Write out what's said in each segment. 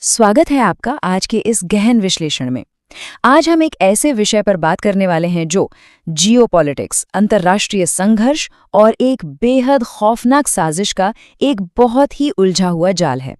स्वागत है आपका आज के इस गहन विश्लेषण में। आज हम एक ऐसे विषय पर बात करने वाले हैं जो जियोपॉलिटिक्स, अंतर्राष्ट्रीय संघर्ष और एक बेहद खौफनाक साजिश का एक बहुत ही उलझा हुआ जाल है।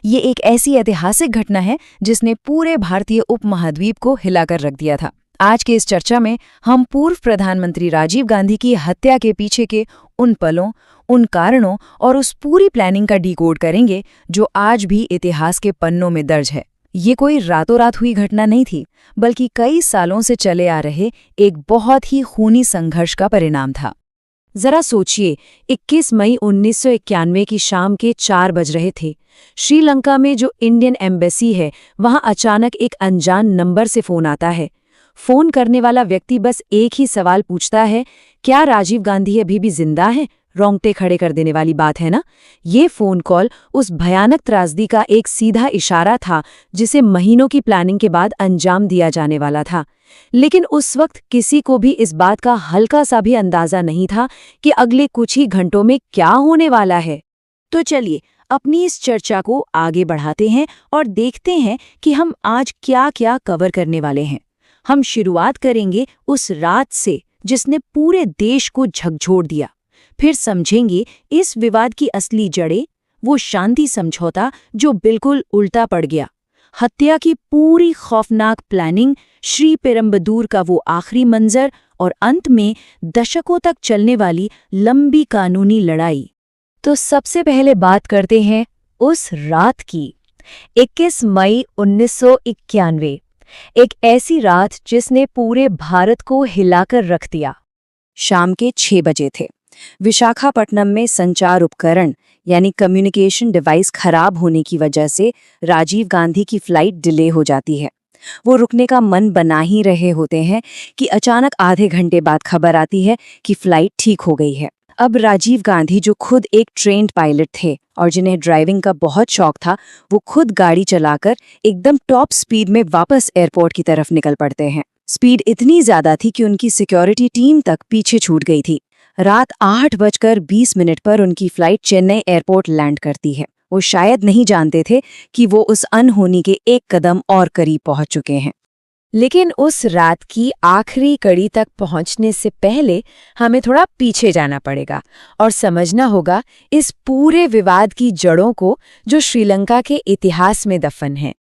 ये एक ऐसी ऐतिहासिक घटना है जिसने पूरे भारतीय उपमहाद्वीप को हिलाकर रख दिया था। आज के इस चर्चा में हम पूर्व प्रधानमंत्री राजीव गांधी की हत्या के पीछे के उन पलों, उन कारणों और उस पूरी प्लानिंग का डिकोड करेंगे जो आज भी इतिहास के पन्नों में दर्ज है। ये कोई रातों रात हुई घटना नहीं थी, बल्कि कई सालों से चले आ रहे एक बहुत ही खूनी संघर्ष का परिणाम था। जरा सोचिए, 21 मई 1991 की शाम के 4 बज रहे थे। श्रीलंका में जो इंडियन एम्बेसी है, वहां अचानक एक अनजान नंबर से फोन आता है। फोन करने वाला व्यक्ति बस एक ही सवाल पूछता है, क्या राजीव गांधी अभी भी जिंदा है? रोंगटे खड़े कर देने वाली बात है ना। ये फोन कॉल उस भयानक त्रासदी का एक सीधा इशारा था जिसे महीनों की प्लानिंग के बाद अंजाम दिया जाने वाला था। लेकिन उस वक्त किसी को भी इस बात का हल्का सा भी अंदाजा नहीं था कि अगले कुछ ही घंटों में क्या होने वाला है। तो चलिए अपनी इस चर्चा को आगे बढ़ाते हैं और देखते हैं कि हम आज क्या क्या कवर करने वाले हैं। हम शुरुआत करेंगे उस रात से जिसने पूरे देश को झकझोर दिया। फिर समझेंगे इस विवाद की असली जड़ें, वो शांति समझौता जो बिल्कुल उल्टा पड़ गया, हत्या की पूरी खौफनाक प्लानिंग, श्री पेरुम्बदूर का वो आखिरी मंजर और अंत में दशकों तक चलने वाली लंबी कानूनी लड़ाई। तो सबसे पहले बात करते हैं उस रात की। 21 मई 1991, एक ऐसी रात जिसने पूरे भारत को हिलाकर रख दिया। शाम के 6 बजे थे। विशाखापट्टनम में संचार उपकरण यानी कम्युनिकेशन डिवाइस खराब होने की वजह से राजीव गांधी की फ्लाइट डिले हो जाती है। वो रुकने का मन बना ही रहे होते हैं कि अचानक आधे घंटे बाद खबर आती है कि फ्लाइट ठीक हो गई है। अब राजीव गांधी, जो खुद एक ट्रेन्ड पायलट थे और जिन्हें ड्राइविंग का बहुत शौक था, वो खुद गाड़ी चलाकर एकदम टॉप स्पीड में वापस एयरपोर्ट की तरफ निकल पड़ते हैं। स्पीड इतनी ज्यादा थी कि उनकी सिक्योरिटी टीम तक पीछे छूट गई थी। रात 8:20 पर उनकी फ्लाइट चेन्नई एयरपोर्ट लैंड करती है। वो शायद नहीं जानते थे कि वो उस अनहोनी के एक कदम और करीब पहुंच चुके हैं। लेकिन उस रात की आखिरी कड़ी तक पहुंचने से पहले हमें थोड़ा पीछे जाना पड़ेगा और समझना होगा इस पूरे विवाद की जड़ों को, जो श्रीलंका के इतिहास में दफन है।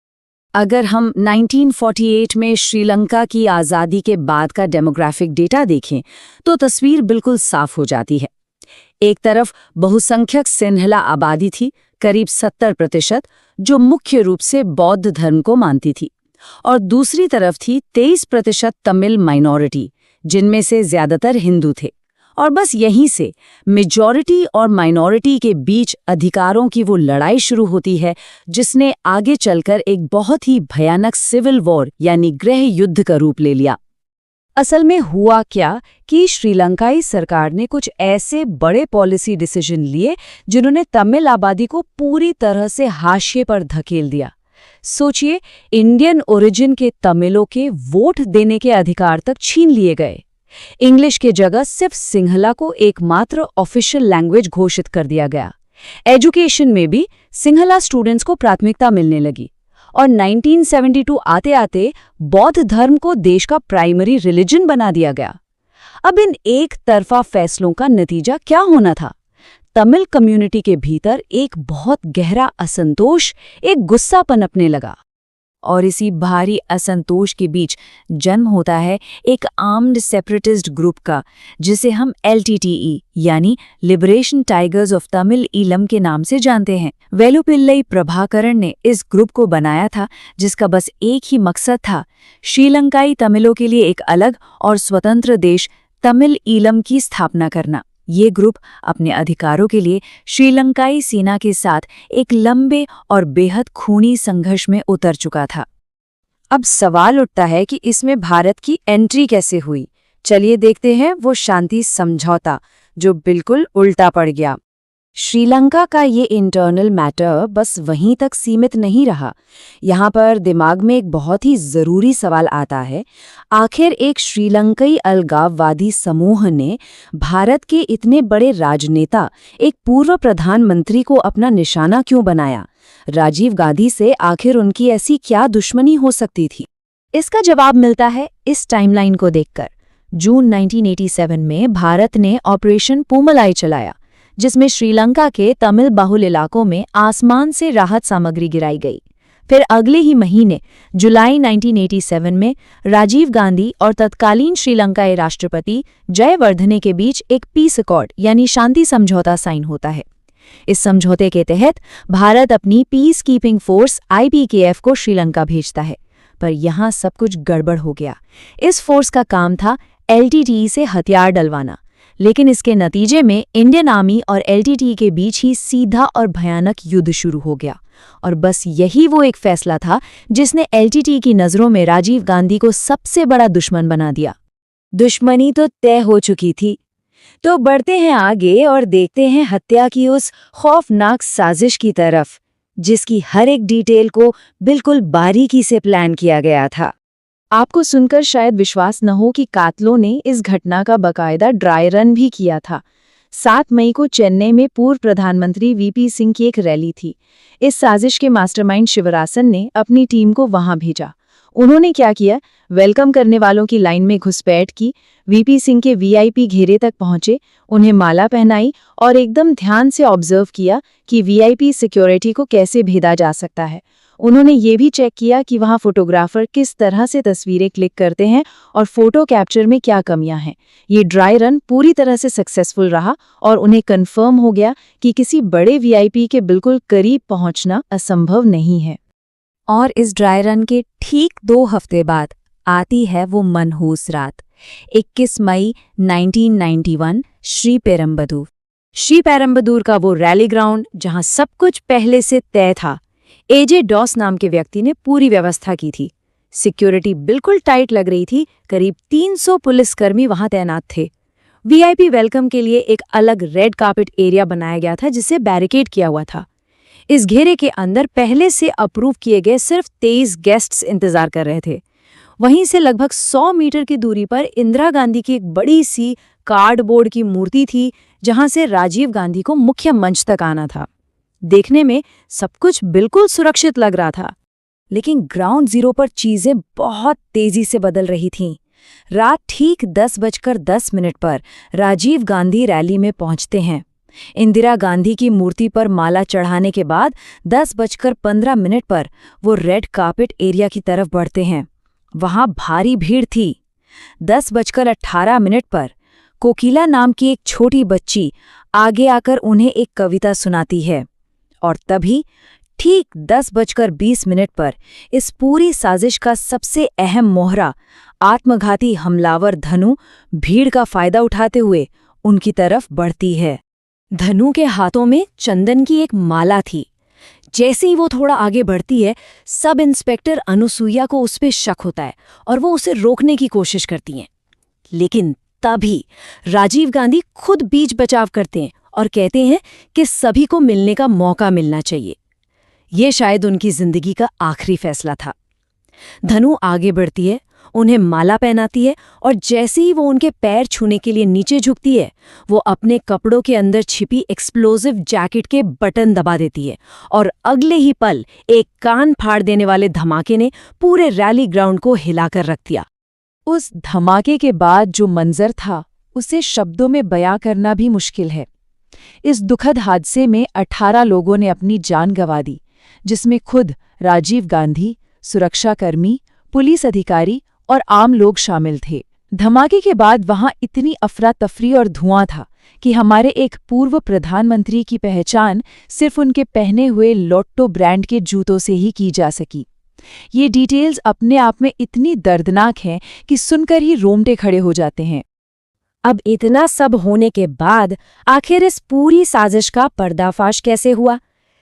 अगर हम 1948 में श्रीलंका की आज़ादी के बाद का डेमोग्राफिक डेटा देखें तो तस्वीर बिल्कुल साफ हो जाती है। एक तरफ बहुसंख्यक सिंहला आबादी थी, करीब 70%, जो मुख्य रूप से बौद्ध धर्म को मानती थी, और दूसरी तरफ थी 23% तमिल माइनॉरिटी, जिनमें से ज्यादातर हिंदू थे। और बस यहीं से मेजॉरिटी और माइनॉरिटी के बीच अधिकारों की वो लड़ाई शुरू होती है जिसने आगे चलकर एक बहुत ही भयानक सिविल वॉर यानी गृह युद्ध का रूप ले लिया। असल में हुआ क्या कि श्रीलंकाई सरकार ने कुछ ऐसे बड़े पॉलिसी डिसीजन लिए जिन्होंने तमिल आबादी को पूरी तरह से हाशिए पर धकेल दिया। सोचिए, इंडियन ओरिजिन के तमिलों के वोट देने के अधिकार तक छीन लिए गए। इंग्लिश के जगह सिर्फ सिंहला को एकमात्र ऑफिशियल लैंग्वेज घोषित कर दिया गया। एजुकेशन में भी सिंहला स्टूडेंट्स को प्राथमिकता मिलने लगी और 1972 आते आते बौद्ध धर्म को देश का प्राइमरी रिलीजन बना दिया गया। अब इन एक तरफा फैसलों का नतीजा क्या होना था? तमिल कम्युनिटी के भीतर एक बहुत गहरा असंतोष, एक गुस्सा पनपने लगा, और इसी भारी असंतोष के बीच जन्म होता है एक आर्म्ड सेपरेटिस्ट ग्रुप का, जिसे हम LTTE यानी liberation tigers of Tamil Eelam के नाम से जानते हैं। वेलुपिल्लई प्रभाकरण ने इस ग्रुप को बनाया था, जिसका बस एक ही मकसद था, श्रीलंकाई तमिलों के लिए एक अलग और स्वतंत्र देश तमिल ईलम की स्थापना करना। ये ग्रुप अपने अधिकारों के लिए श्रीलंकाई सेना के साथ एक लंबे और बेहद खूनी संघर्ष में उतर चुका था। अब सवाल उठता है कि इसमें भारत की एंट्री कैसे हुई। चलिए देखते हैं वो शांति समझौता जो बिल्कुल उल्टा पड़ गया। श्रीलंका का ये इंटरनल मैटर बस वहीं तक सीमित नहीं रहा। यहाँ पर दिमाग में एक बहुत ही ज़रूरी सवाल आता है, आखिर एक श्रीलंकाई अलगाववादी समूह ने भारत के इतने बड़े राजनेता, एक पूर्व प्रधानमंत्री को अपना निशाना क्यों बनाया? राजीव गांधी से आखिर उनकी ऐसी क्या दुश्मनी हो सकती थी? इसका जवाब मिलता है इस टाइमलाइन को देखकर। जून 1987 में भारत ने ऑपरेशन पूमलाई चलाया, जिसमें श्रीलंका के तमिल बहुल इलाकों में आसमान से राहत सामग्री गिराई गई। फिर अगले ही महीने जुलाई 1987 में राजीव गांधी और तत्कालीन श्रीलंकाई राष्ट्रपति जयवर्धने के बीच एक पीस अकॉर्ड यानी शांति समझौता साइन होता है। इस समझौते के तहत भारत अपनी पीस कीपिंग फोर्स IPKF को श्रीलंका भेजता है। पर यहाँ सब कुछ गड़बड़ हो गया। इस फोर्स का काम था LTTE से हथियार डलवाना, लेकिन इसके नतीजे में इंडियन आर्मी और LTTE के बीच ही सीधा और भयानक युद्ध शुरू हो गया। और बस यही वो एक फैसला था जिसने LTTE की नज़रों में राजीव गांधी को सबसे बड़ा दुश्मन बना दिया। दुश्मनी तो तय हो चुकी थी। तो बढ़ते हैं आगे और देखते हैं हत्या की उस खौफनाक साजिश की तरफ, जिसकी हर एक डिटेल को बिल्कुल बारीकी से प्लान किया गया था। आपको सुनकर शायद विश्वास न हो कि कातलों ने इस घटना का बाकायदा ड्राई रन भी किया था। 7 मई को चेन्नई में पूर्व प्रधानमंत्री VP सिंह की एक रैली थी। इस साजिश के मास्टरमाइंड शिवरासन ने अपनी टीम को वहां भेजा। उन्होंने क्या किया? वेलकम करने वालों की लाइन में घुसपैठ की, VP सिंह के VIP घेरे तक पहुंचे, उन्हें माला पहनाई और एकदम ध्यान से ऑब्जर्व किया कि VIP सिक्योरिटी को कैसे भेदा जा सकता है। उन्होंने ये भी चेक किया कि वहां फोटोग्राफर किस तरह से तस्वीरें क्लिक करते हैं और फोटो कैप्चर में क्या कमियां हैं। ये ड्राई रन पूरी तरह से सक्सेसफुल रहा और उन्हें कंफर्म हो गया कि किसी बड़े VIP के बिल्कुल करीब पहुंचना असंभव नहीं है। और इस ड्राई रन के ठीक 2 हफ्ते बाद आती है वो मनहूस रात, 21 मई 1991, श्रीपेरम्बदूर का वो रैली ग्राउंड जहां सब कुछ पहले से तय था। AJ डॉस नाम के व्यक्ति ने पूरी व्यवस्था की थी। सिक्योरिटी बिल्कुल टाइट लग रही थी, करीब 300 पुलिसकर्मी वहां तैनात थे। VIP वेलकम के लिए एक अलग रेड कार्पेट एरिया बनाया गया था जिसे बैरिकेड किया हुआ था। इस घेरे के अंदर पहले से अप्रूव किए गए सिर्फ 23 गेस्ट्स इंतजार कर रहे थे। वहीं से लगभग 100 मीटर की दूरी पर इंदिरा गांधी की एक बड़ी सी कार्डबोर्ड की मूर्ति थी, जहां से राजीव गांधी को मुख्य मंच तक आना था। देखने में सब कुछ बिल्कुल सुरक्षित लग रहा था, लेकिन ग्राउंड जीरो पर चीजें बहुत तेजी से बदल रही थीं। रात ठीक 10:10 पर राजीव गांधी रैली में पहुंचते हैं। इंदिरा गांधी की मूर्ति पर माला चढ़ाने के बाद 10:15 पर वो रेड कार्पेट एरिया की तरफ बढ़ते हैं। वहां भारी भीड़ थी। 10:18 पर कोकिला नाम की एक छोटी बच्ची आगे आकर उन्हें एक कविता सुनाती है। और तभी ठीक 10:20 पर इस पूरी साजिश का सबसे अहम मोहरा, आत्मघाती हमलावर धनु, भीड़ का फायदा उठाते हुए उनकी तरफ बढ़ती है। धनु के हाथों में चंदन की एक माला थी। जैसे ही वो थोड़ा आगे बढ़ती है, सब इंस्पेक्टर अनुसुईया को उस पे शक होता है और वो उसे रोकने की कोशिश करती हैं। लेकिन तभी राजीव गांधी खुद बीच बचाव करते हैं और कहते हैं कि सभी को मिलने का मौका मिलना चाहिए। ये शायद उनकी जिंदगी का आखिरी फैसला था। धनु आगे बढ़ती है, उन्हें माला पहनाती है और जैसे ही वो उनके पैर छूने के लिए नीचे झुकती है, वो अपने कपड़ों के अंदर छिपी एक्सप्लोजिव जैकेट के बटन दबा देती है और अगले ही पल एक कान फाड़ देने वाले धमाके ने पूरे रैली ग्राउंड को हिलाकर रख दिया। उस धमाके के बाद जो मंजर था, उसे शब्दों में बयां करना भी मुश्किल है। इस दुखद हादसे में 18 लोगों ने अपनी जान गंवा दी, जिसमें खुद राजीव गांधी, सुरक्षाकर्मी, पुलिस अधिकारी और आम लोग शामिल थे। धमाके के बाद वहां इतनी अफरा तफरी और धुआं था कि हमारे एक पूर्व प्रधानमंत्री की पहचान सिर्फ उनके पहने हुए लोट्टो ब्रांड के जूतों से ही की जा सकी। ये डिटेल्स अपने आप में इतनी दर्दनाक हैं कि सुनकर ही रोंगटे खड़े हो जाते हैं। अब इतना सब होने के बाद आखिर इस पूरी साजिश का पर्दाफाश कैसे हुआ?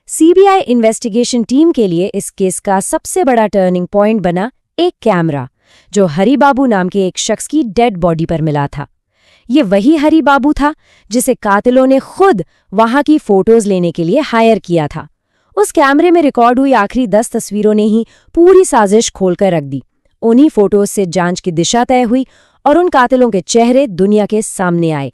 CBI इन्वेस्टिगेशन टीम के लिए इस केस का सबसे बड़ा टर्निंग पॉइंट बना एक कैमरा, जो हरिबाबू नाम के एक शख्स की डेड बॉडी पर मिला था। ये वही हरी बाबू था जिसे कातिलों ने खुद वहां की फोटोज लेने के लिए हायर किया था। उस कैमरे में रिकॉर्ड हुई आखिरी 10 तस्वीरों ने ही पूरी साजिश खोलकर रख दी। उन्हीं फोटोज से जांच की दिशा तय हुई और उन कातिलों के चेहरे दुनिया के सामने आए।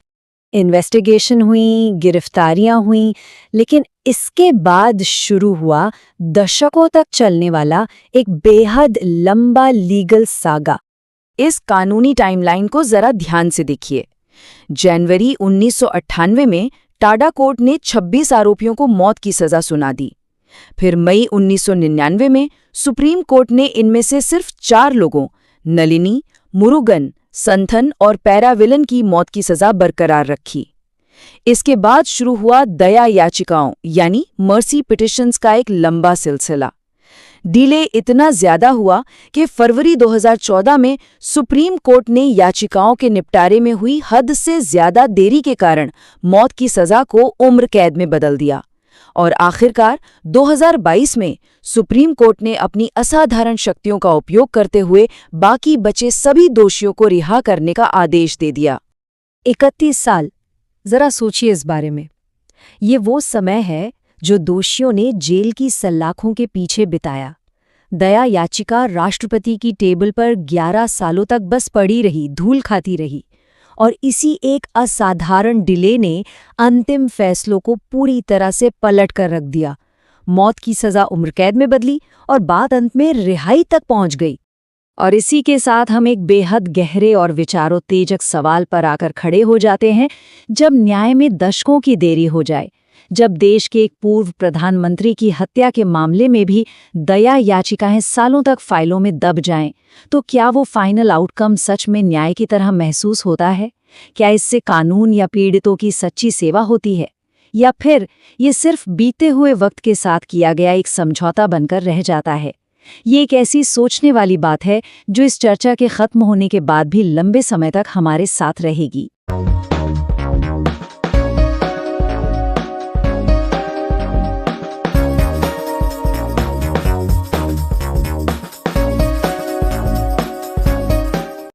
इन्वेस्टिगेशन हुई, गिरफ्तारियां हुई, लेकिन इसके बाद शुरू हुआ दशकों तक चलने वाला एक बेहद लंबा लीगल सागा। इस कानूनी टाइमलाइन को जरा ध्यान से देखिए। जनवरी 1998 में टाडा कोर्ट ने 26 आरोपियों को मौत की सजा सुना दी। फिर मई 1999 में सुप्रीम कोर्ट ने इनमें से सिर्फ 4 लोगों नलिनी, मुरुगन, संथन और पैराविलन की मौत की सजा बरकरार रखी। इसके बाद शुरू हुआ दया याचिकाओं यानी मर्सी पिटिशंस का एक लंबा सिलसिला। डिले इतना ज्यादा हुआ कि फरवरी 2014 में सुप्रीम कोर्ट ने याचिकाओं के निपटारे में हुई हद से ज्यादा देरी के कारण मौत की सजा को उम्र कैद में बदल दिया। और आखिरकार 2022 में सुप्रीम कोर्ट ने अपनी असाधारण शक्तियों का उपयोग करते हुए बाकी बचे सभी दोषियों को रिहा करने का आदेश दे दिया। 31 साल, जरा सोचिए इस बारे में। ये वो समय है जो दोषियों ने जेल की सलाखों के पीछे बिताया। दया याचिका राष्ट्रपति की टेबल पर 11 सालों तक बस पड़ी रही, धूल खाती रही, और इसी एक असाधारण डिले ने अंतिम फैसलों को पूरी तरह से पलट कर रख दिया। मौत की सजा उम्र कैद में बदली और बात अंत में रिहाई तक पहुंच गई। और इसी के साथ हम एक बेहद गहरे और विचारोत्तेजक सवाल पर आकर खड़े हो जाते हैं। जब न्याय में दशकों की देरी हो जाए, जब देश के एक पूर्व प्रधानमंत्री की हत्या के मामले में भी दया याचिकाएं सालों तक फाइलों में दब जाएं, तो क्या वो फाइनल आउटकम सच में न्याय की तरह महसूस होता है? क्या इससे कानून या पीड़ितों की सच्ची सेवा होती है, या फिर ये सिर्फ बीते हुए वक्त के साथ किया गया एक समझौता बनकर रह जाता है? ये एक ऐसी सोचने वाली बात है जो इस चर्चा के खत्म होने के बाद भी लंबे समय तक हमारे साथ रहेगी।